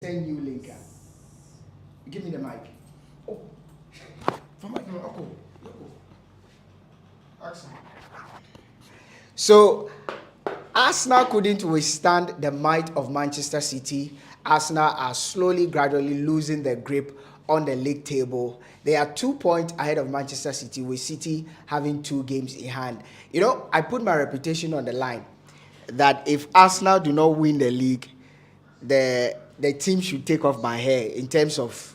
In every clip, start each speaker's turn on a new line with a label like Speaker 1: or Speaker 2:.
Speaker 1: Send you later. Give me the mic. Oh, from my uncle. So, Arsenal couldn't withstand the might of Manchester City. Arsenal are slowly, gradually losing their grip on the league table. They are 2 points ahead of Manchester City, with City having 2 games in hand. You know, I put my reputation on the line that if Arsenal do not win the league, the team should take off my hair in terms of,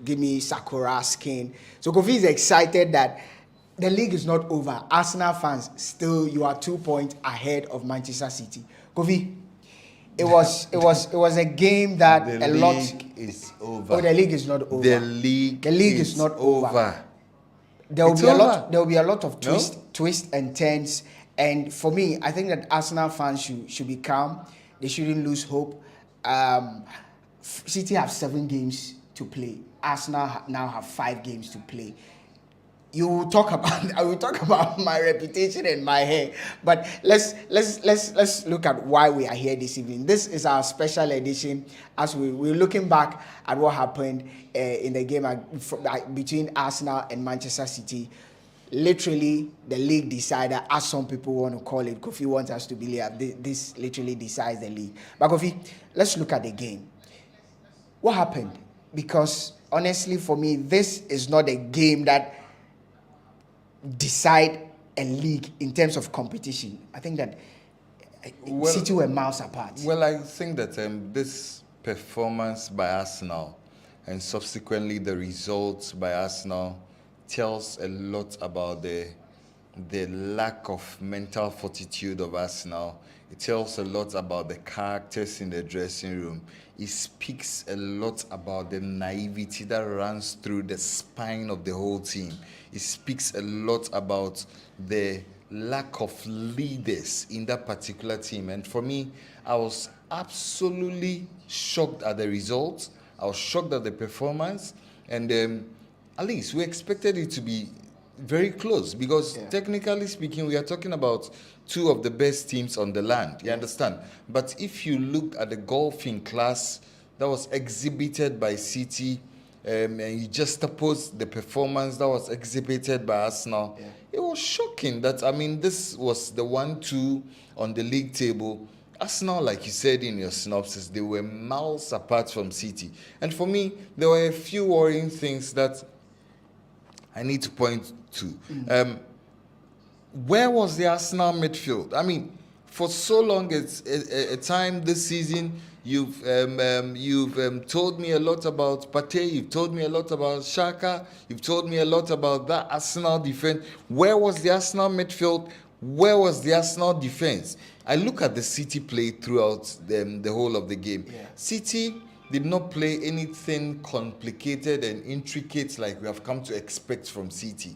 Speaker 1: give me Sakura skin. So Kofi is excited that the league is not over. Arsenal fans, still you are 2 points ahead of Manchester City. Kofi, it was a game that
Speaker 2: The
Speaker 1: a lot.
Speaker 2: league is over.
Speaker 1: Oh, the league is not over.
Speaker 2: The league
Speaker 1: is not over. There will
Speaker 2: It's
Speaker 1: be a
Speaker 2: over.
Speaker 1: lot. There will be a lot of
Speaker 2: No?
Speaker 1: twists and turns. And for me, I think that Arsenal fans should be calm. They shouldn't lose hope. City have 7 games to play. Arsenal now have 5 games to play. I will talk about my reputation and my hair, but let's look at why we are here this evening. This is our special edition as we're looking back at what happened in the game between Arsenal and Manchester City. Literally, the league decider, as some people want to call it. Kofi wants us to believe this literally decides the league. But Kofi, let's look at the game. What happened? Because honestly, for me, this is not a game that decide a league in terms of competition. I think that City were miles apart.
Speaker 2: Well, I think that this performance by Arsenal and subsequently the results by Arsenal tells a lot about the lack of mental fortitude of Arsenal. It tells a lot about the characters in the dressing room. It speaks a lot about the naivety that runs through the spine of the whole team. It speaks a lot about the lack of leaders in that particular team. And for me, I was absolutely shocked at the results. I was shocked at the performance. And at least we expected it to be very close because technically speaking, we are talking about 2 of the best teams on the land. You understand? But if you look at the golfing class that was exhibited by City, and you just oppose the performance that was exhibited by Arsenal, it was shocking that, this was the 1-2 on the league table. Arsenal, like you said in your synopsis, they were miles apart from City. And for me, there were a few worrying things that I need to point to. Where was the Arsenal midfield? For so long, it's a time this season, you've told me a lot about Partey, you've told me a lot about Xhaka, you've told me a lot about that Arsenal defense. Where was the Arsenal midfield? Where was the Arsenal defense? I look at the City play throughout the whole of the game. City did not play anything complicated and intricate like we have come to expect from City.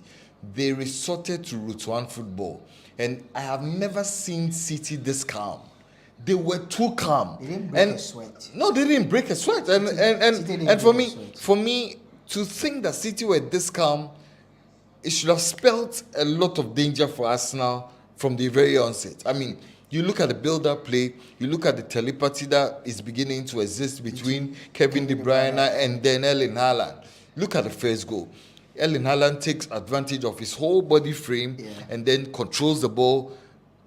Speaker 2: They resorted to route one football. And I have never seen City this calm. They were too calm.
Speaker 1: They didn't break a sweat.
Speaker 2: No, they didn't break a sweat. And for me, to think that City were this calm, it should have spelled a lot of danger for Arsenal from the very onset. You look at the build-up play, you look at the telepathy that is beginning to exist between Kevin De Bruyne and then Erling Haaland. Look at the first goal. Erling Haaland takes advantage of his whole body frame and then controls the ball,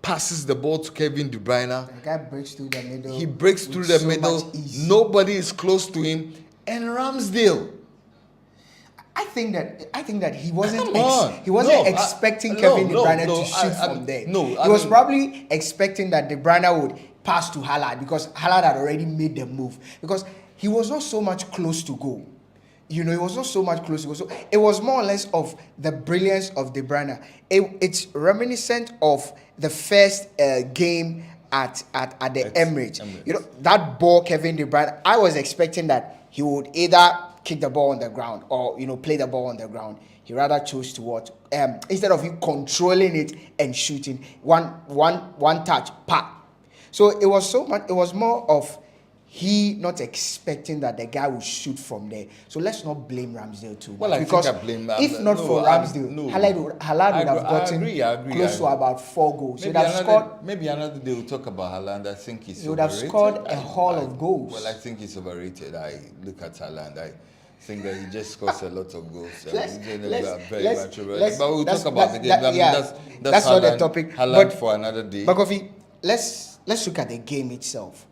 Speaker 2: passes the ball to Kevin De Bruyne.
Speaker 1: The guy breaks through the middle.
Speaker 2: He breaks through the middle. Nobody is close to him. And Ramsdale.
Speaker 1: I think that he wasn't expecting
Speaker 2: No,
Speaker 1: Kevin De Bruyne
Speaker 2: no,
Speaker 1: to shoot from there.
Speaker 2: No,
Speaker 1: he was probably expecting that De Bruyne would pass to Haaland because Haaland had already made the move. Because he was not so much close to goal. He was not so much close to goal. So it was more or less of the brilliance of De Bruyne. It's reminiscent of the first game at the Emirates. That ball, Kevin De Bruyne, I was expecting that he would either kick the ball on the ground or play the ball on the ground. He rather chose to instead of you controlling it and shooting one touch, pop. So it was more of he not expecting that the guy will shoot from there. So let's not blame Ramsdale too much.
Speaker 2: Well, I
Speaker 1: because
Speaker 2: think I blame.
Speaker 1: if not for Ramsdale, Haaland would have gotten close to about 4 goals.
Speaker 2: Maybe another day we'll talk about Haaland. I think
Speaker 1: he would have scored a haul of goals.
Speaker 2: Well, I think he's overrated. I look at Haaland. I think that he just scores a lot of goals. But we'll talk about the game. That's
Speaker 1: not the topic.
Speaker 2: Haaland for another day.
Speaker 1: But Kofi, let's look at the game itself.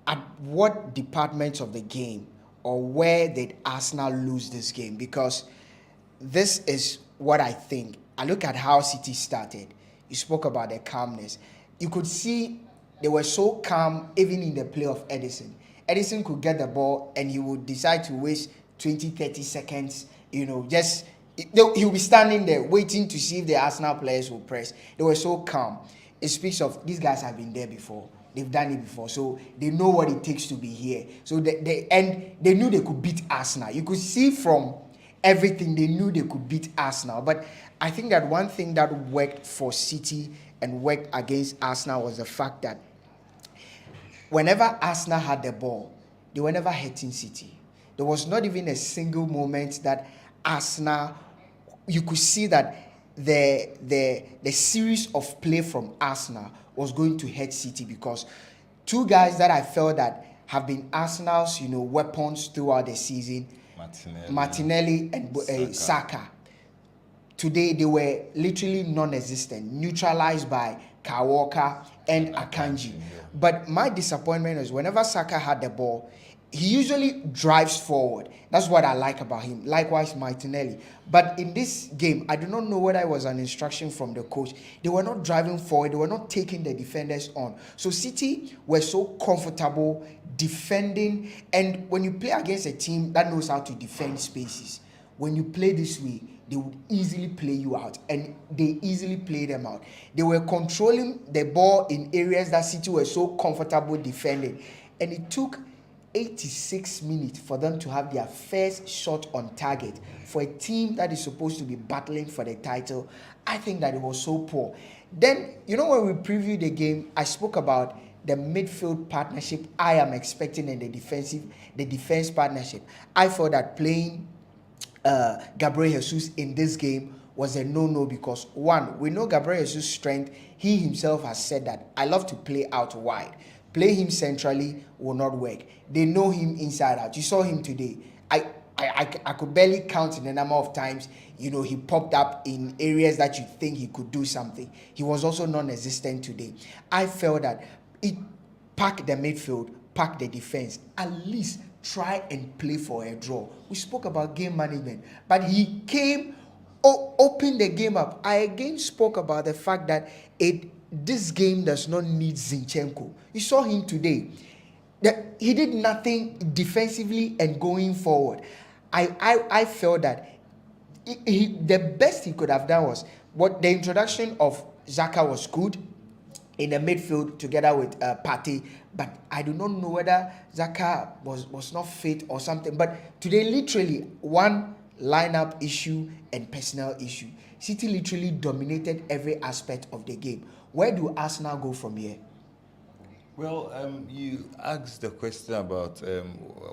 Speaker 1: At what departments of the game, or where did Arsenal lose this game? Because this is what I think. I look at how City started. You spoke about their calmness. You could see they were so calm even in the play of Edison. Edison could get the ball and he would decide to waste 20, 30 seconds, he will be standing there waiting to see if the Arsenal players will press. They were so calm. It speaks of these guys have been there before. They've done it before, so they know what it takes to be here. So they knew they could beat Arsenal. You could see from everything they knew they could beat Arsenal. But I think that one thing that worked for City and worked against Arsenal was the fact that whenever Arsenal had the ball, they were never hurting City. There was not even a single moment that Arsenal, you could see that the series of play from Arsenal was going to hurt City, because two guys that I felt that have been Arsenal's weapons throughout the season, Martinelli and Saka. Today they were literally non-existent, neutralized by Kyle Walker and Akanji. But my disappointment is whenever Saka had the ball, he usually drives forward. That's what I like about him. Likewise, Martinelli. But in this game, I do not know whether it was an instruction from the coach. They were not driving forward. They were not taking the defenders on. So City were so comfortable defending. And when you play against a team that knows how to defend spaces, when you play this way, they would easily play you out. And they easily play them out. They were controlling the ball in areas that City were so comfortable defending. And it took 86 minutes for them to have their first shot on target for a team that is supposed to be battling for the title. I think that it was so poor. Then, when we previewed the game, I spoke about the midfield partnership I am expecting in the defense partnership. I thought that playing Gabriel Jesus in this game was a no-no because, one, we know Gabriel Jesus' strength. He himself has said that I love to play out wide. Play him centrally will not work. They know him inside out. You saw him today. I could barely count the number of times he popped up in areas that you think he could do something. He was also non-existent today. I felt that it packed the midfield, packed the defense. At least try and play for a draw. We spoke about game management, but he came, opened the game up. I again spoke about the fact that this game does not need Zinchenko. You saw him today. He did nothing defensively and going forward. I felt that the best he could have done was the introduction of Xhaka was good in the midfield together with Partey, but I do not know whether Xhaka was not fit or something. But today, literally, one lineup issue and personnel issue. City literally dominated every aspect of the game. Where do Arsenal go from here?
Speaker 2: Well, you asked the question about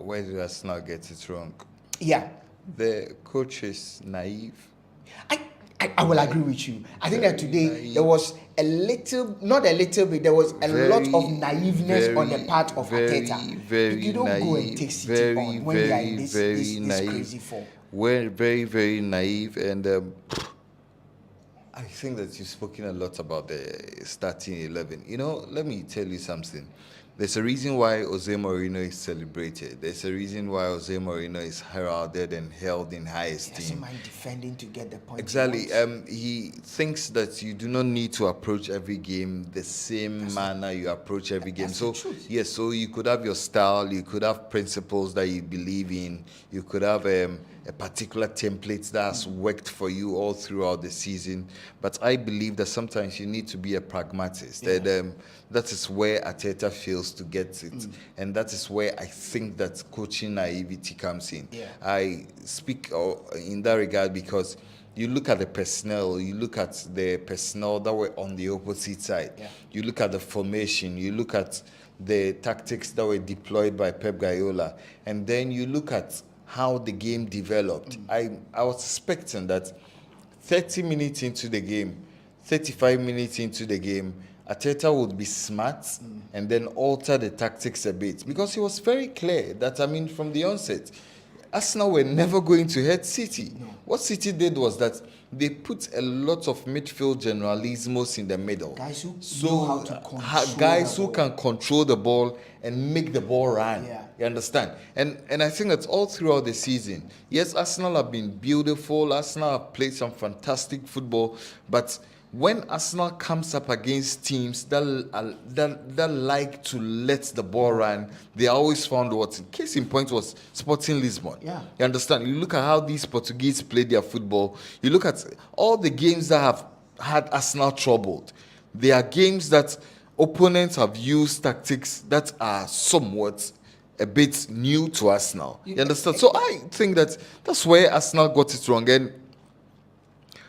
Speaker 2: where do Arsenal get it wrong.
Speaker 1: Yeah.
Speaker 2: The coach is naive.
Speaker 1: I will agree with you. I think that today naive. There was not a little bit, there was a lot of naiveness on the part of Arteta. You don't go and take City on when you are in this crazy form.
Speaker 2: Very, very naive, and I think that you've spoken a lot about the starting 11. Let me tell you something. There's a reason why Jose Mourinho is celebrated. There's a reason why Jose Mourinho is heralded and held in high esteem. He
Speaker 1: doesn't mind defending to get the point.
Speaker 2: Exactly. He thinks that you do not need to approach every game the same manner you approach every game. So yes, so you could have your style, you could have principles that you believe in, you could have a particular template that's worked for you all throughout the season. But I believe that sometimes you need to be a pragmatist. Yeah. And that is where Arteta fails to get it. And that is where I think that coaching naivety comes in. Yeah. I speak in that regard because you look at the personnel that were on the opposite side. Yeah. You look at the formation, you look at the tactics that were deployed by Pep Guardiola, and then you look at how the game developed, I was expecting that 30 minutes into the game, 35 minutes into the game, Arteta would be smart and then alter the tactics a bit, because he was very clear that, I mean, from the onset, Arsenal were never going to hurt City.
Speaker 1: No.
Speaker 2: What City did was that they put a lot of midfield generalismos in the middle.
Speaker 1: Guys who know how to control
Speaker 2: guys
Speaker 1: the
Speaker 2: who
Speaker 1: ball.
Speaker 2: can control the ball and make the ball run.
Speaker 1: Yeah.
Speaker 2: You understand? And I think that's all throughout the season. Yes, Arsenal have been beautiful. Arsenal have played some fantastic football, but when Arsenal comes up against teams that like to let the ball run, they always found what. Case in point was Sporting Lisbon.
Speaker 1: Yeah.
Speaker 2: You understand? You look at how these Portuguese play their football. You look at all the games that have had Arsenal troubled. They are games that opponents have used tactics that are somewhat a bit new to Arsenal. You understand? So I think that's where Arsenal got it wrong. And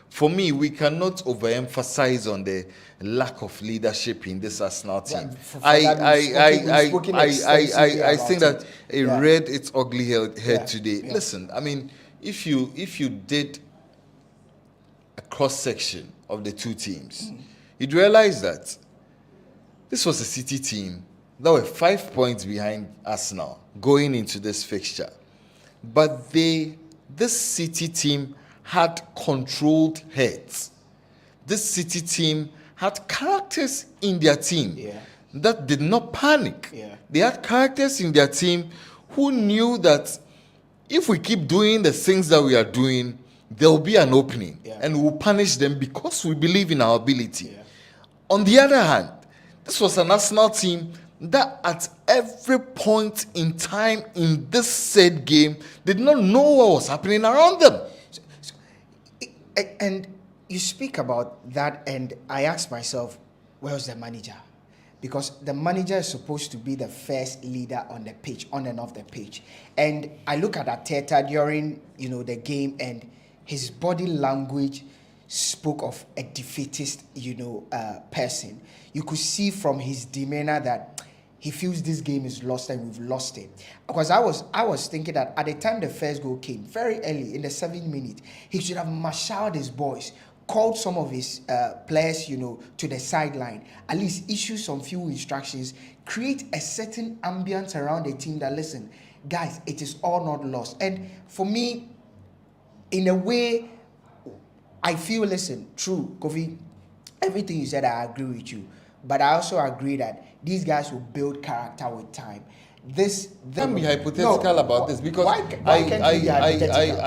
Speaker 2: for me, we cannot overemphasize on the lack of leadership in this Arsenal team.
Speaker 1: For that we've spoken extensively
Speaker 2: I
Speaker 1: about
Speaker 2: think that
Speaker 1: it.
Speaker 2: it read its ugly head
Speaker 1: Yeah.
Speaker 2: today.
Speaker 1: Yeah.
Speaker 2: Listen, I mean, if you did a cross section of the two teams, you'd realize that this was a City team that were 5 points behind Arsenal going into this fixture, but this City team had controlled heads. This City team had characters in their team
Speaker 1: Yeah.
Speaker 2: that did not panic.
Speaker 1: Yeah.
Speaker 2: They had characters in their team who knew that if we keep doing the things that we are doing, there will be an opening,
Speaker 1: Yeah.
Speaker 2: and we'll punish them because we believe in our ability.
Speaker 1: Yeah.
Speaker 2: On the other hand, this was an Arsenal team that at every point in time in this said game did not know what was happening around them.
Speaker 1: And you speak about that, and I ask myself, where's the manager? Because the manager is supposed to be the first leader on the pitch, on and off the pitch. And I look at Arteta during the game, and his body language spoke of a defeatist person. You could see from his demeanor that he feels this game is lost and we've lost it. Because I was thinking that at the time the first goal came, very early in the 7th minute, he should have marshaled his boys, called some of his players, to the sideline, at least issue some few instructions, create a certain ambience around the team that, listen, guys, it is all not lost. And for me, in a way, I feel, listen, true, Kofi, everything you said, I agree with you. But I also agree that these guys will build character with time.
Speaker 2: Can't be hypothetical about this, because
Speaker 1: why can't we be hypothetical?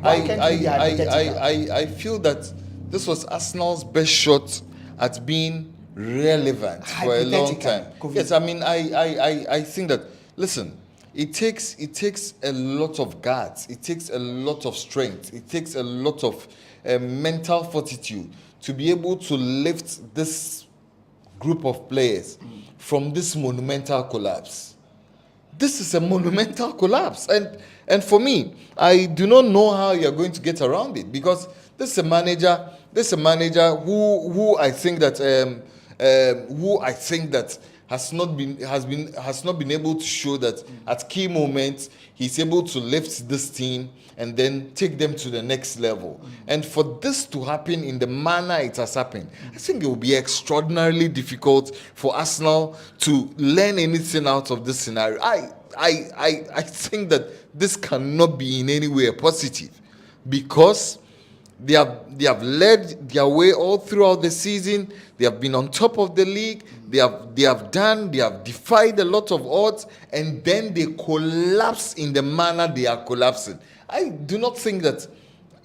Speaker 1: Why can't we be hypothetical?
Speaker 2: I feel that this was Arsenal's best shot at being relevant for a long time.
Speaker 1: Hypothetical,
Speaker 2: Yes, I mean, I think that, listen, it takes a lot of guts, it takes a lot of strength, it takes a lot of mental fortitude to be able to lift this group of players from this monumental collapse. This is a monumental collapse, and for me, I do not know how you're going to get around it, because this is a manager who I think that has not been able to show that at key moments he's able to lift this team and then take them to the next level. And for this to happen in the manner it has happened, I think it will be extraordinarily difficult for Arsenal to learn anything out of this scenario. I think that this cannot be in any way a positive, because they have led their way all throughout the season. They have been on top of the league. They have defied a lot of odds, and then they collapse in the manner they are collapsing. I do not think that.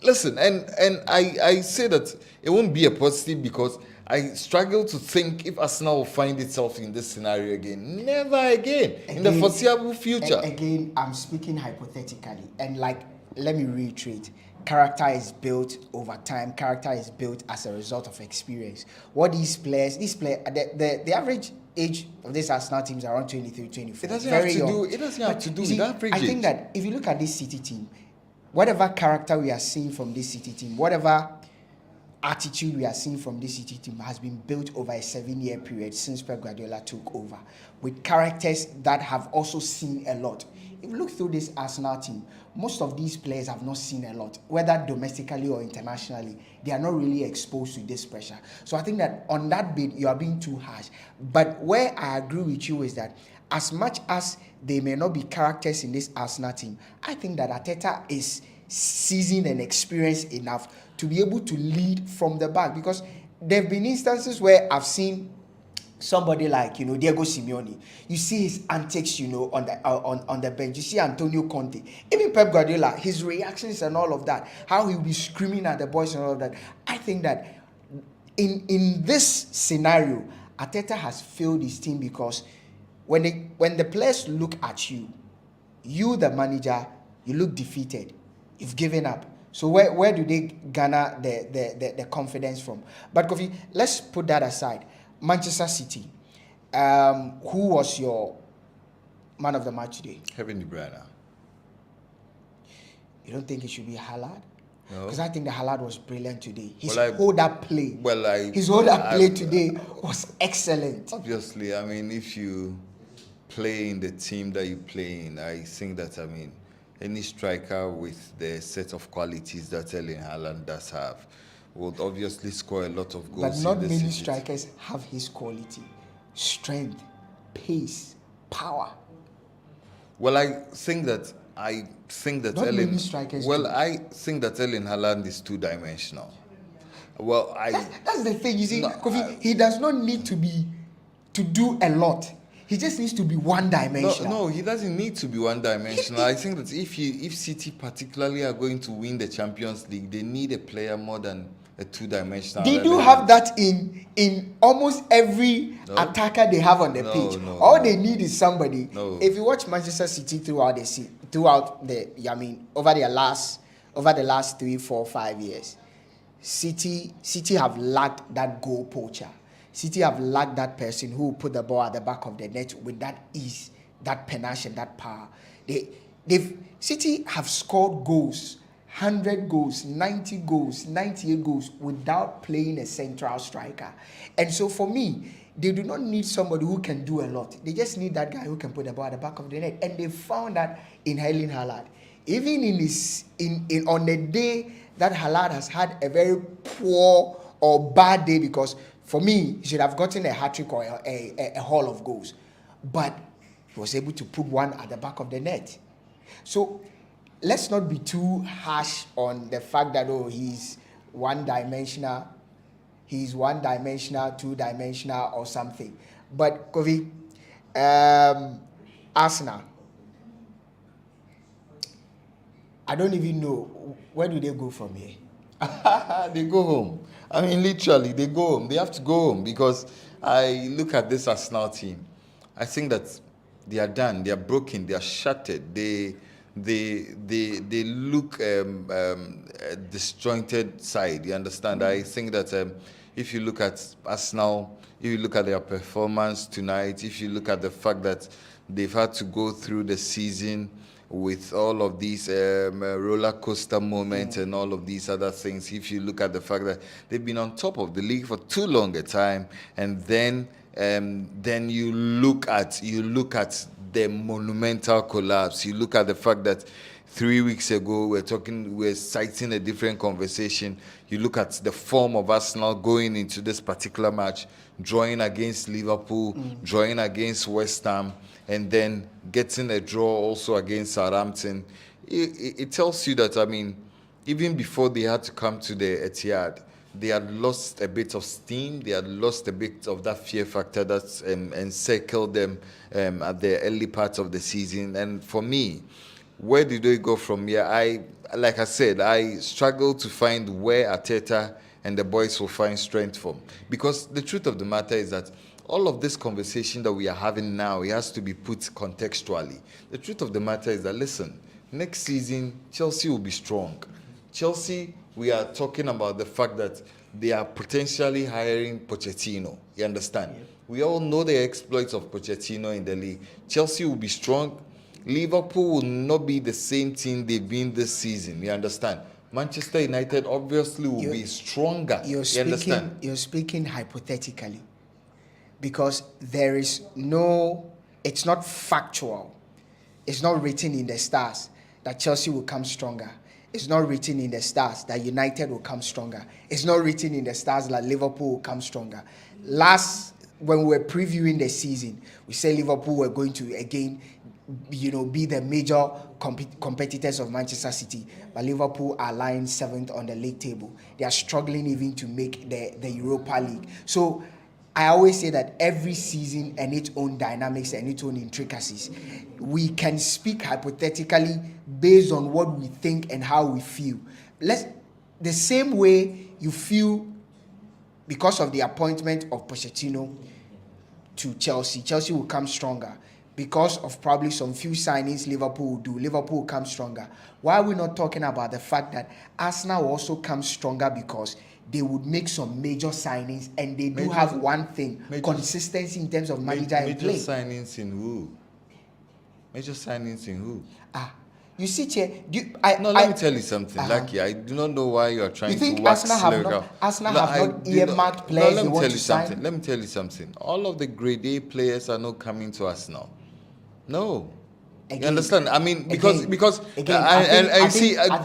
Speaker 2: Listen, and I say that it won't be a positive, because I struggle to think if Arsenal will find itself in this scenario again. Never again in the foreseeable future.
Speaker 1: Again, I'm speaking hypothetically, and let me reiterate. Character is built over time. Character is built as a result of experience. What these players, the average age of this Arsenal team is around 23, 24.
Speaker 2: It doesn't have to do with average
Speaker 1: I think
Speaker 2: age.
Speaker 1: that if you look at this City team, whatever character we are seeing from this City team, whatever attitude we are seeing from this City team has been built over a 7-year period since Pep Guardiola took over, with characters that have also seen a lot. If you look through this Arsenal team, most of these players have not seen a lot, whether domestically or internationally. They are not really exposed to this pressure. So I think that on that bit, you are being too harsh. But where I agree with you is that as much as they may not be characters in this Arsenal team, I think that Arteta is seasoned and experienced enough to be able to lead from the back, because there have been instances where I've seen somebody like Diego Simeone. You see his antics on the bench. You see Antonio Conte, even Pep Guardiola, his reactions and all of that, how he'll be screaming at the boys and all of that. I think that in this scenario, Arteta has failed his team, because when the players look at you the manager, you look defeated, you've given up. So where do they garner the confidence from? But Kofi, let's put that aside. Manchester City, who was your man of the match today?
Speaker 2: Kevin De Bruyne.
Speaker 1: You don't think it should be Haaland?
Speaker 2: No.
Speaker 1: Because I think the Haaland was brilliant today. His
Speaker 2: Well,
Speaker 1: hold-up play. His hold-up play today was excellent.
Speaker 2: Obviously, I mean, if you play in the team that you play in, I think that, I mean, any striker with the set of qualities that Erling Haaland does have would obviously score a lot of goals.
Speaker 1: But not
Speaker 2: in
Speaker 1: many
Speaker 2: season.
Speaker 1: strikers have his quality: strength, pace, power.
Speaker 2: Well, I think that
Speaker 1: Not many strikers do.
Speaker 2: I think that Erling Haaland is two-dimensional. Well,
Speaker 1: That's the thing. You see,
Speaker 2: No,
Speaker 1: Kofi, he does not need to do a lot. He just needs to be one-dimensional.
Speaker 2: No, he doesn't need to be one-dimensional. I think that if City particularly are going to win the Champions League, they need a player more than a two-dimensional.
Speaker 1: They do have that in almost every attacker they have on the pitch. All they need is somebody. If you watch Manchester City over the last 3, 4, 5 years, City have lacked that goal poacher. City have lacked that person who will put the ball at the back of the net with that ease, that panache, and that power. City have scored goals, 100 goals, 90 goals, 98 goals without playing a central striker. And so for me, they do not need somebody who can do a lot. They just need that guy who can put the ball at the back of the net. And they found that in Erling Haaland. Even on the day that Haaland has had a very poor or bad day, because for me, he should have gotten a hat-trick or a haul of goals. But he was able to put one at the back of the net. So let's not be too harsh on the fact that, he's one-dimensional, two-dimensional or something. But, Kofi, Arsenal, I don't even know, where do they go from here?
Speaker 2: They go home. I mean, literally, they go home. They have to go home, because I look at this Arsenal team. I think that they are done. They are broken. They are shattered. They look a disjointed side. You understand? I think that if you look at Arsenal, if you look at their performance tonight, if you look at the fact that they've had to go through the season with all of these roller coaster moments and all of these other things, if you look at the fact that they've been on top of the league for too long a time, and then you look at the monumental collapse. You look at the fact that 3 weeks ago we're citing a different conversation. You look at the form of Arsenal going into this particular match, drawing against Liverpool, drawing against West Ham, and then getting a draw also against Southampton. It tells you that, I mean, even before they had to come to the Etihad, they had lost a bit of steam. They had lost a bit of that fear factor that encircled them at the early part of the season. And for me, where do they go from here? Like I said, I struggle to find where Arteta and the boys will find strength from. Because the truth of the matter is that all of this conversation that we are having now, it has to be put contextually. The truth of the matter is that, listen, next season, Chelsea will be strong. Chelsea, we are talking about the fact that they are potentially hiring Pochettino. You understand? Yeah. We all know the exploits of Pochettino in the league. Chelsea will be strong. Liverpool will not be the same team they've been this season. You understand? Manchester United obviously will be stronger. You understand?
Speaker 1: You're speaking hypothetically, because there is no, it's not factual. It's not written in the stars that Chelsea will come stronger. It's not written in the stars that United will come stronger. It's not written in the stars that Liverpool will come stronger. When we were previewing the season, we said Liverpool were going to again, be the major competitors of Manchester City. But Liverpool are lying 7th on the league table. They are struggling even to make the Europa League. So I always say that every season and its own dynamics and its own intricacies. We can speak hypothetically based on what we think and how we feel. The same way you feel because of the appointment of Pochettino to Chelsea. Chelsea will come stronger. Because of probably some few signings Liverpool will do, Liverpool will come stronger. Why are we not talking about the fact that Arsenal will also come stronger because they would make some major signings, and they do have one thing, consistency in terms of manager and play.
Speaker 2: Major signings in who? Major signings in who?
Speaker 1: You see, Che,
Speaker 2: let me tell you something, Lucky. I do not know why you are trying to wax lyrical.
Speaker 1: Arsenal have not earmarked players they want to sign?
Speaker 2: Let me tell you something. All of the grade A players are not coming to Arsenal. No.
Speaker 1: Again,
Speaker 2: you understand? I mean, because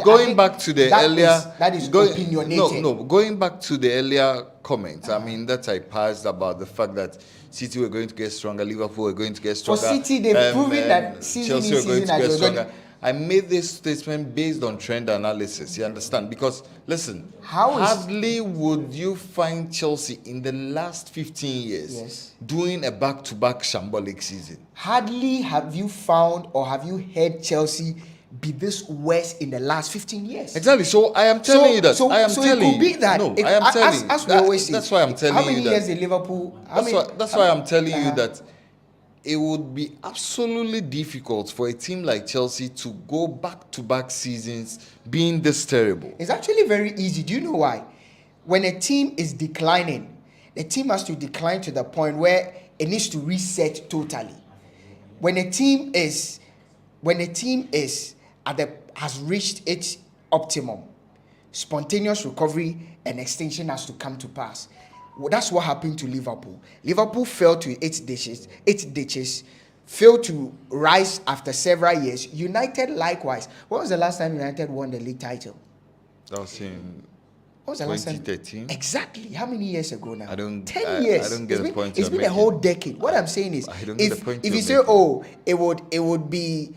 Speaker 1: going
Speaker 2: back to the earlier,
Speaker 1: that is opinionated.
Speaker 2: Going back to the earlier comments, I mean that I passed about the fact that City were going to get stronger, Liverpool were going to get stronger.
Speaker 1: For City, they've proven that
Speaker 2: Chelsea were going to get stronger. I made this statement based on trend analysis. You understand? Because listen, hardly would you find Chelsea in the last 15 years doing a back-to-back shambolic season.
Speaker 1: Hardly have you found or have you heard Chelsea be this worse in the last 15 years.
Speaker 2: Exactly. So I am telling you that.
Speaker 1: So
Speaker 2: I am telling
Speaker 1: it could be that.
Speaker 2: No, I am telling you.
Speaker 1: As we always say.
Speaker 2: That's why I'm telling you that.
Speaker 1: How many years in Liverpool?
Speaker 2: That's why I'm telling you that it would be absolutely difficult for a team like Chelsea to go back-to-back seasons being this terrible.
Speaker 1: It's actually very easy. Do you know why? When a team is declining, the team has to decline to the point where it needs to reset totally. When a team has reached its optimum, spontaneous recovery and extension has to come to pass. Well, that's what happened to Liverpool. Liverpool fell to its ditches, failed to rise after several years. United likewise. When was the last time United won the league title?
Speaker 2: That was in
Speaker 1: 2013. Exactly. How many years ago now? 10
Speaker 2: years.
Speaker 1: years.
Speaker 2: I don't get the point.
Speaker 1: It's been a whole decade. What I'm saying is, if you say, it would be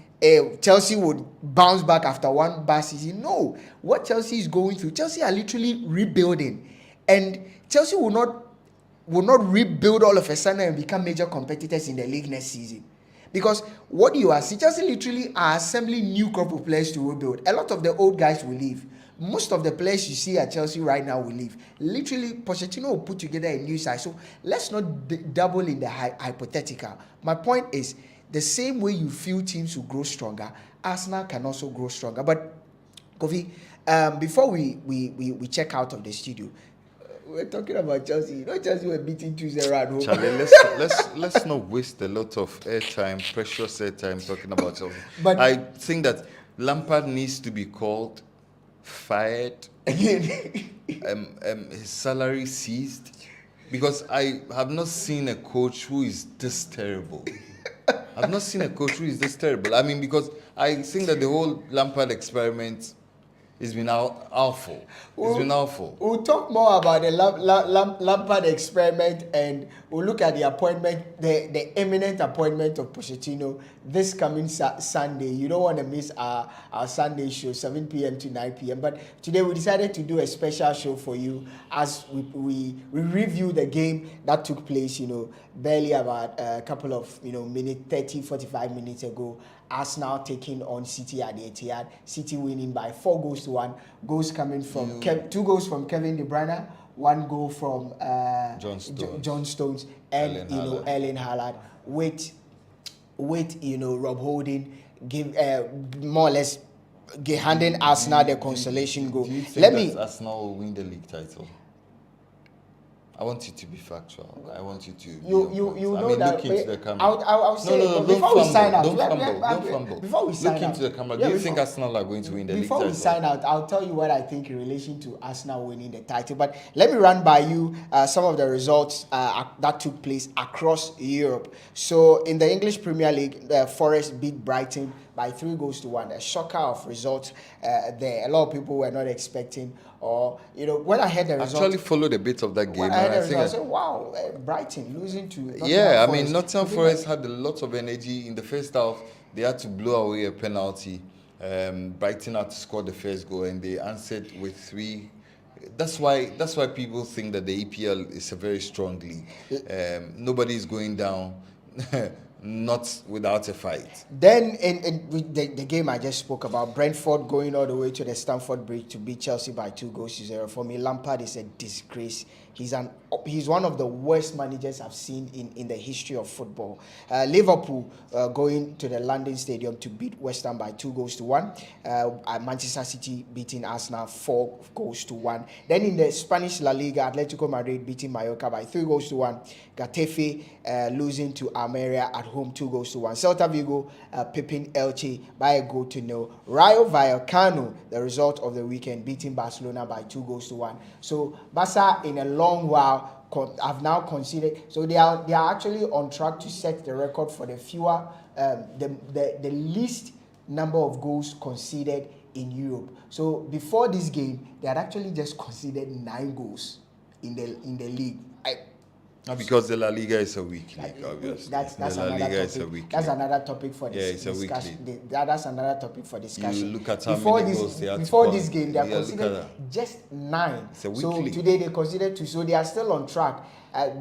Speaker 1: Chelsea would bounce back after one bad season. No, what Chelsea is going through, Chelsea are literally rebuilding, and Chelsea will not rebuild all of a sudden and become major competitors in the league next season. Because what you are seeing, Chelsea literally are assembling new crop of players to rebuild. A lot of the old guys will leave. Most of the players you see at Chelsea right now will leave. Literally, Pochettino will put together a new side. So let's not double in the hypothetical. My point is, the same way you feel teams will grow stronger, Arsenal can also grow stronger. But Kofi, before we check out of the studio, we're talking about Chelsea. You know, Chelsea were beating 2-0 at home.
Speaker 2: Charlie, let's not waste a lot of airtime, precious airtime talking about Chelsea. But I think that Lampard needs to be called, fired, his salary seized, because I have not seen a coach who is this terrible. I've not seen a coach who is this terrible. I mean, because I think that the whole Lampard experiment has been awful. It's been awful.
Speaker 1: We'll talk more about the Lampard experiment, and we'll look at the appointment, the imminent appointment of Pochettino this coming Sunday. You don't want to miss our Sunday show, 7 p.m. to 9 p.m. But today we decided to do a special show for you as we review the game that took place, barely about a couple of, minutes, 30, 45 minutes ago. Arsenal taking on City at the Etihad. City winning by 4-1. Goals coming from 2 goals from Kevin De Bruyne, 1 goal from John Stones, and Erling Haaland with Rob Holding more or less handing Arsenal the consolation goal.
Speaker 2: Do you think Arsenal will win the league title? I want you to be factual. I want you to.
Speaker 1: You
Speaker 2: I
Speaker 1: know
Speaker 2: mean,
Speaker 1: that.
Speaker 2: look into the camera.
Speaker 1: I'll say
Speaker 2: no,
Speaker 1: but
Speaker 2: don't
Speaker 1: before we
Speaker 2: fumble.
Speaker 1: sign out.
Speaker 2: Don't fumble. Don't fumble.
Speaker 1: Before we sign
Speaker 2: look
Speaker 1: out,
Speaker 2: into the camera.
Speaker 1: yeah,
Speaker 2: Do you think Arsenal are going to win the league?
Speaker 1: before we
Speaker 2: title?
Speaker 1: sign out, I'll tell you what I think in relation to Arsenal winning the title. But let me run by you some of the results that took place across Europe. So in the English Premier League, Forest beat Brighton by 3-1. A shocker of results there. A lot of people were not expecting, or when I heard the results,
Speaker 2: actually followed a bit of that game.
Speaker 1: when I heard the
Speaker 2: and I think
Speaker 1: results, I said, "Wow, Brighton losing to Nottingham
Speaker 2: yeah, I
Speaker 1: Forest."
Speaker 2: mean, Nottingham Forest had a lot of energy in the first half. They had to blow away a penalty. Brighton had to score the first goal, and they answered with 3. That's why people think that the EPL is a very strong league. Nobody is going down, not without a fight.
Speaker 1: Then in with the game I just spoke about, Brentford going all the way to the Stamford Bridge to beat Chelsea by 2-0. For me, Lampard is a disgrace. He's one of the worst managers I've seen in the history of football. Liverpool going to the London Stadium to beat West Ham by 2-1. Manchester City beating Arsenal 4-1. Then in the Spanish La Liga, Atletico Madrid beating Mallorca by 3-1. Getafe losing to Almeria at home 2-1. Celta Vigo pipping Elche by a 0-0. Rayo Vallecano, the result of the weekend, beating Barcelona by 2-1. So Barca in a long while have now conceded. So they are actually on track to set the record for the least number of goals conceded in Europe. So before this game, they had actually just conceded 9 goals in the league.
Speaker 2: Because the La Liga is a weak league, obviously.
Speaker 1: That's
Speaker 2: the La
Speaker 1: another
Speaker 2: Liga
Speaker 1: topic.
Speaker 2: is a weak
Speaker 1: That's
Speaker 2: league.
Speaker 1: another topic for discussion. That's another topic for discussion.
Speaker 2: You look at how many goals they had
Speaker 1: before
Speaker 2: to
Speaker 1: this game, they are considered just 9.
Speaker 2: It's a weak
Speaker 1: so
Speaker 2: league.
Speaker 1: today they considered 2. So they are still on track.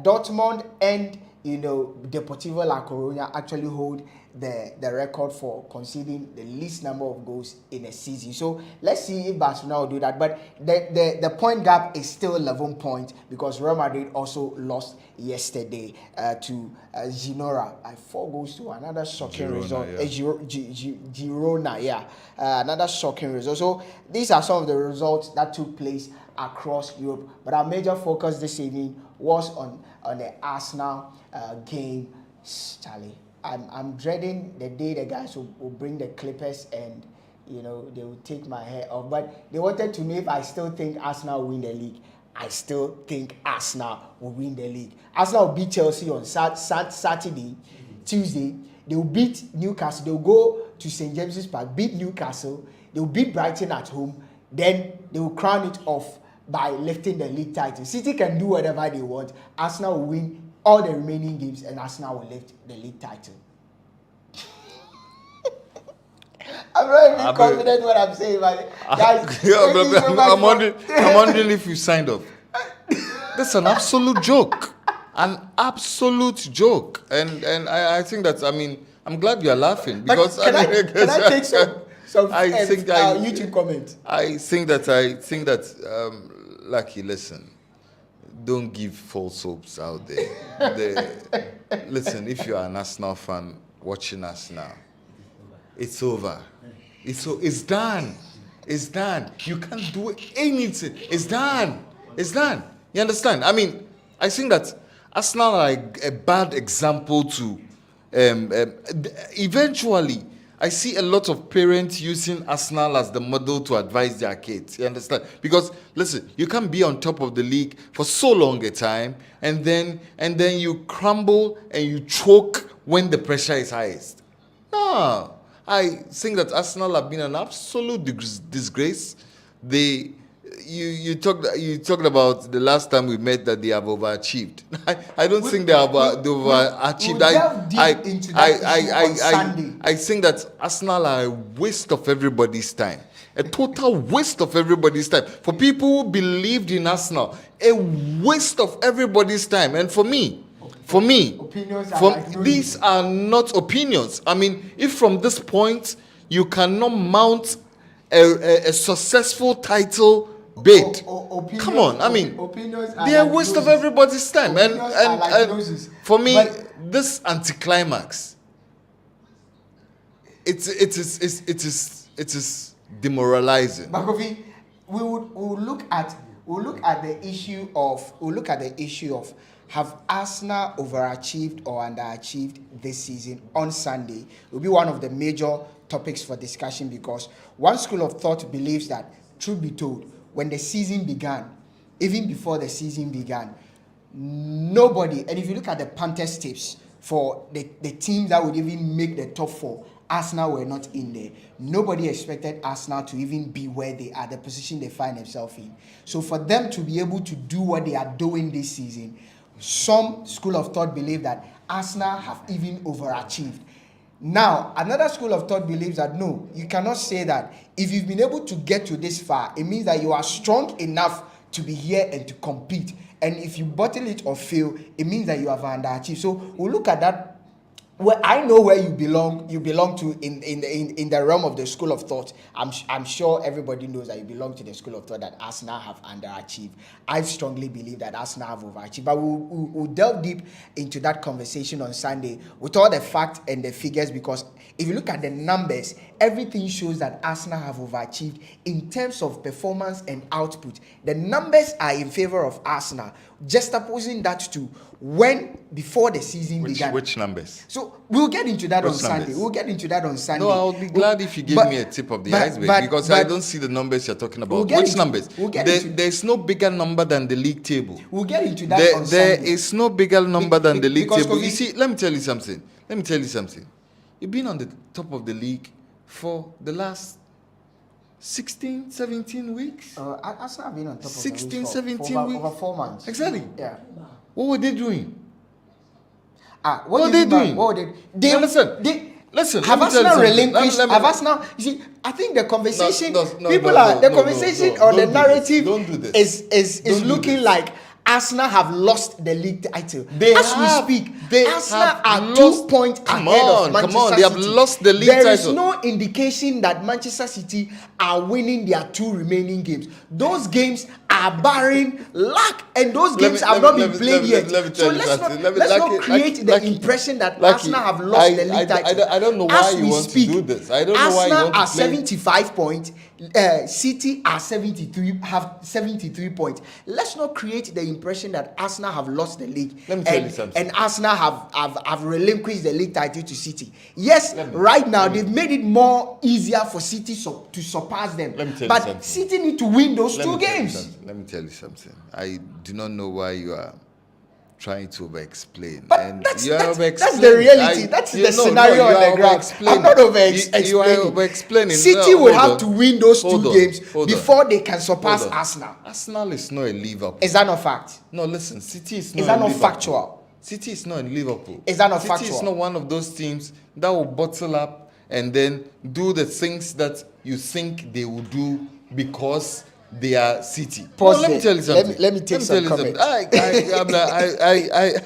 Speaker 1: Dortmund and Deportivo La Coruña actually hold the record for conceding the least number of goals in a season. So let's see if Barcelona will do that. But the point gap is still 11 points because Real Madrid also lost yesterday to Girona by 4-1. Another shocking
Speaker 2: Girona,
Speaker 1: result.
Speaker 2: yeah.
Speaker 1: Girona, yeah. Another shocking result. So these are some of the results that took place across Europe. But our major focus this evening was on the Arsenal game. Charlie, I'm dreading the day the guys will bring the clippers and they will take my hair off. But they wanted to know if I still think Arsenal will win the league. I still think Arsenal will win the league. Arsenal will beat Chelsea on Saturday, Tuesday. They will beat Newcastle. They will go to St. James's Park, beat Newcastle. They will beat Brighton at home. Then they will crown it off by lifting the league title. City can do whatever they want. Arsenal will win all the remaining games and Arsenal will lift the league title. I'm not even confident what I'm saying, but guys,
Speaker 2: I'm wondering if you signed up. That's an absolute joke. An absolute joke. And I think that, I'm glad you're laughing because
Speaker 1: can I take some YouTube comments?
Speaker 2: I think that Lucky, listen, don't give false hopes out there. Listen, if you are an Arsenal fan watching us now, it's over. It's done. It's done. You can't do anything. It's done. It's done. You understand? I think that Arsenal are a bad example to. Eventually, I see a lot of parents using Arsenal as the model to advise their kids. You understand? Because listen, you can't be on top of the league for so long a time, and then you crumble and you choke when the pressure is highest. No, I think that Arsenal have been an absolute disgrace. You talked about the last time we met that they have overachieved. I don't think they have overachieved. I think that Arsenal are a waste of everybody's time. A total waste of everybody's time. For people who believed in Arsenal, a waste of everybody's time. And for me, these are not opinions. If from this point you cannot mount a successful title bid, come on. They are a waste of everybody's time. And for me, this anticlimax, it is demoralizing.
Speaker 1: Bakovi, we would look at we'll look at the issue of have Arsenal overachieved or underachieved this season on Sunday. It will be one of the major topics for discussion because one school of thought believes that, truth be told, when the season began, even before the season began, nobody, and if you look at the Panthers tips for the teams that would even make the top four, Arsenal were not in there. Nobody expected Arsenal to even be where they are, the position they find themselves in. So for them to be able to do what they are doing this season, some school of thought believe that Arsenal have even overachieved. Now, another school of thought believes that no, you cannot say that. If you've been able to get to this far, it means that you are strong enough to be here and to compete. And if you bottle it or fail, it means that you have underachieved. So we'll look at that. Well, I know where you belong. You belong to in the realm of the school of thought. I'm sure everybody knows that you belong to the school of thought that Arsenal have underachieved. I strongly believe that Arsenal have overachieved. But we'll delve deep into that conversation on Sunday with all the facts and the figures, because if you look at the numbers, everything shows that Arsenal have overachieved in terms of performance and output. The numbers are in favor of Arsenal. Just opposing that to when before the season began.
Speaker 2: Which numbers?
Speaker 1: So we'll get into that on Sunday.
Speaker 2: numbers?
Speaker 1: We'll get into that on Sunday.
Speaker 2: No, I'll be glad if you give me a tip of the iceberg because I don't see the numbers you're talking about. Which numbers? There's no bigger number than the league table.
Speaker 1: We'll get into that on Sunday.
Speaker 2: There is no bigger number than the league table.
Speaker 1: Kofi,
Speaker 2: You see, let me tell you something. You've been on the top of the league for the last 16, 17 weeks.
Speaker 1: Arsenal have been on top of
Speaker 2: 16,
Speaker 1: the league
Speaker 2: 17
Speaker 1: for
Speaker 2: weeks.
Speaker 1: over 4 months.
Speaker 2: Exactly.
Speaker 1: Yeah.
Speaker 2: What were they doing?
Speaker 1: What are they doing?
Speaker 2: Listen.
Speaker 1: Have Arsenal relinquished? Have Arsenal? You see, I think the conversation or the narrative is looking like Arsenal have lost the league title. As we speak, Arsenal are 2 points ahead of Manchester City.
Speaker 2: They have lost the league title.
Speaker 1: There is no indication that Manchester City are winning their 2 remaining games. Those games are barring luck, and those games have not been played yet. So let's not create the impression that Arsenal have lost the league title.
Speaker 2: I don't know why you want to do this. I don't know why you want to play.
Speaker 1: Arsenal are 75 points. City are 73 points. Let's not create the impression that Arsenal have lost the league.
Speaker 2: Let me tell you something.
Speaker 1: And Arsenal have relinquished the league title to City. Yes, right now they've made it more easier for City to surpass them. But City need to win those 2 games.
Speaker 2: Let me tell you something. I do not know why you are trying to over-explain.
Speaker 1: But that's the reality. That's the scenario on the ground. I'm not over-explaining.
Speaker 2: You are over-explaining.
Speaker 1: City will have to win those 2 games before they can surpass Arsenal.
Speaker 2: Arsenal is not a Liverpool.
Speaker 1: Is that not fact?
Speaker 2: No, listen. City is not.
Speaker 1: Is that not factual?
Speaker 2: City is not in Liverpool.
Speaker 1: Is that not
Speaker 2: City
Speaker 1: factual?
Speaker 2: is not one of those teams that will bottle up and then do the things that you think they will do because they are City.
Speaker 1: Let me tell you something. Let me take some comments.
Speaker 2: I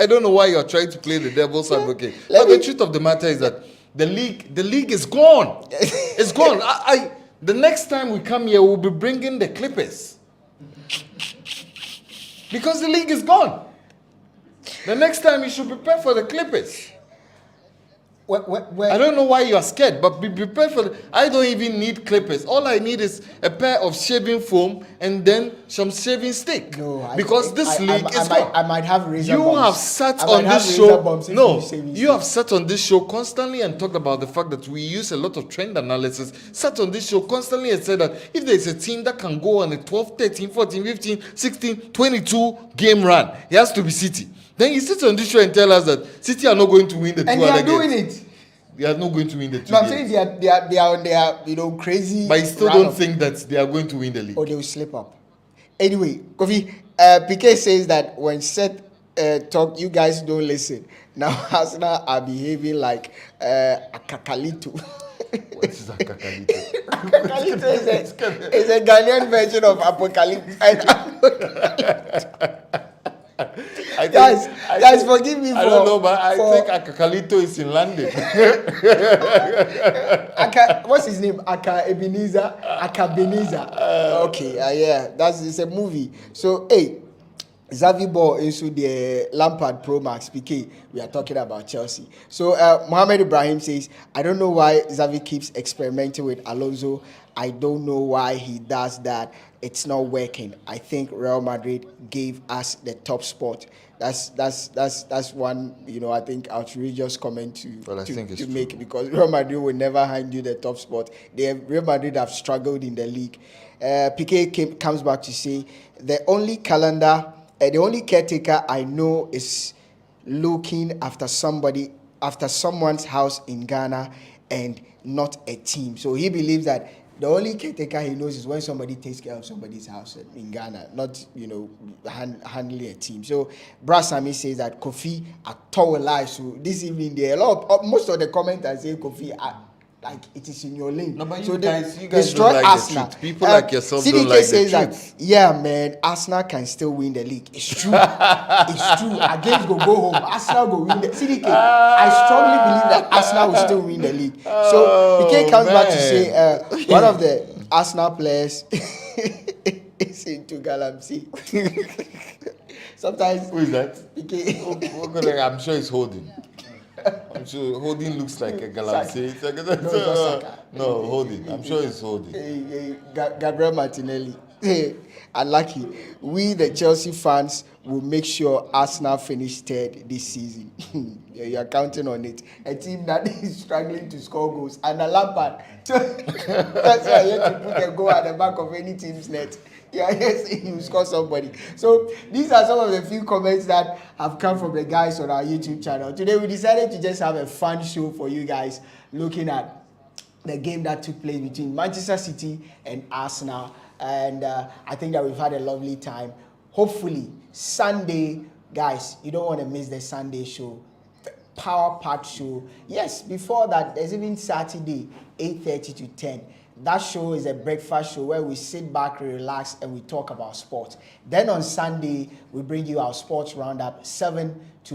Speaker 2: don't know why you're trying to play the devil's advocate. But the truth of the matter is that the league is gone. It's gone. The next time we come here, we'll be bringing the Clippers. Because the league is gone. The next time you should prepare for the Clippers. I don't know why you are scared, but be prepared for I don't even need clippers. All I need is a pair of shaving foam and then some shaving stick. Because this league is gone.
Speaker 1: I might have razor
Speaker 2: You
Speaker 1: bumps.
Speaker 2: have sat
Speaker 1: I
Speaker 2: on
Speaker 1: might
Speaker 2: this
Speaker 1: have
Speaker 2: show.
Speaker 1: razor bumps if
Speaker 2: No,
Speaker 1: you shave
Speaker 2: you have sat on this show constantly and talked about the fact that we use a lot of trend analysis. Sat on this show constantly and said that if there is a team that can go on a 12, 13, 14, 15, 16, 22 game run, it has to be City. Then you sit on this show and tell us that City are not going to win the 2 other games.
Speaker 1: And they are doing it.
Speaker 2: They are not going to win the 2
Speaker 1: No, I'm
Speaker 2: games.
Speaker 1: saying they are on their crazy.
Speaker 2: But you still don't think that they are going to win the league.
Speaker 1: Or they will slip up. Anyway, Kofi, PK says that when Seth talk, you guys don't listen. Now Arsenal are behaving like a kakalito.
Speaker 2: What is a kakalito?
Speaker 1: Kakalito is a Ghanaian version of apocalypse. Guys, forgive me for.
Speaker 2: I don't know, but I think Akakalito is in London.
Speaker 1: What's his name? Akabeneza. Okay, yeah, it's a movie. So, hey, Xavi Ball into the Lampard Pro Max PK. We are talking about Chelsea. So Mohamed Ibrahim says, I don't know why Xavi keeps experimenting with Alonso. I don't know why he does that. It's not working. I think Real Madrid gave us the top spot. That's one, I think outrageous comment to
Speaker 2: Well, I think it's
Speaker 1: to
Speaker 2: true.
Speaker 1: make, because Real Madrid will never hand you the top spot. Real Madrid have struggled in the league. Piqué comes back to say the only caretaker I know is looking after someone's house in Ghana and not a team. So he believes that the only caretaker he knows is when somebody takes care of somebody's house in Ghana, not handling a team. So Brasami says that Kofi Atowelai. So this evening there, most of the commenters say Kofi like it is in your lane.
Speaker 2: No, but
Speaker 1: so
Speaker 2: you guys
Speaker 1: destroy
Speaker 2: don't like
Speaker 1: Arsenal.
Speaker 2: the truth. People like yourself
Speaker 1: CDK
Speaker 2: don't like the
Speaker 1: says that,
Speaker 2: truth.
Speaker 1: yeah, man, Arsenal can still win the league. It's true. It's true. Against go home. Arsenal will win the CDK. I strongly believe that Arsenal will still win the league. So PK comes back to say one of the Arsenal players is into Galamsey. Sometimes
Speaker 2: Who is that?
Speaker 1: PK.
Speaker 2: I'm sure it's holding. I'm sure holding looks like a galaxy.
Speaker 1: No, it's not Saka.
Speaker 2: No, holding. I'm sure it's holding.
Speaker 1: Gabriel Martinelli. Unlucky. We, the Chelsea fans, will make sure Arsenal finish third this season. You are counting on it. A team that is struggling to score goals. And a Lampard. That's why you have to put a goal at the back of any team's net. Yeah, yes, you score somebody. So these are some of the few comments that have come from the guys on our YouTube channel. Today we decided to just have a fun show for you guys, looking at the game that took place between Manchester City and Arsenal. And I think that we've had a lovely time. Hopefully, Sunday, guys, you don't want to miss the Sunday show. Power Pack show. Yes, before that, there's even Saturday, 8:30 to 10. That show is a breakfast show where we sit back, relax, and we talk about sports. Then on Sunday, we bring you our sports roundup, 7 to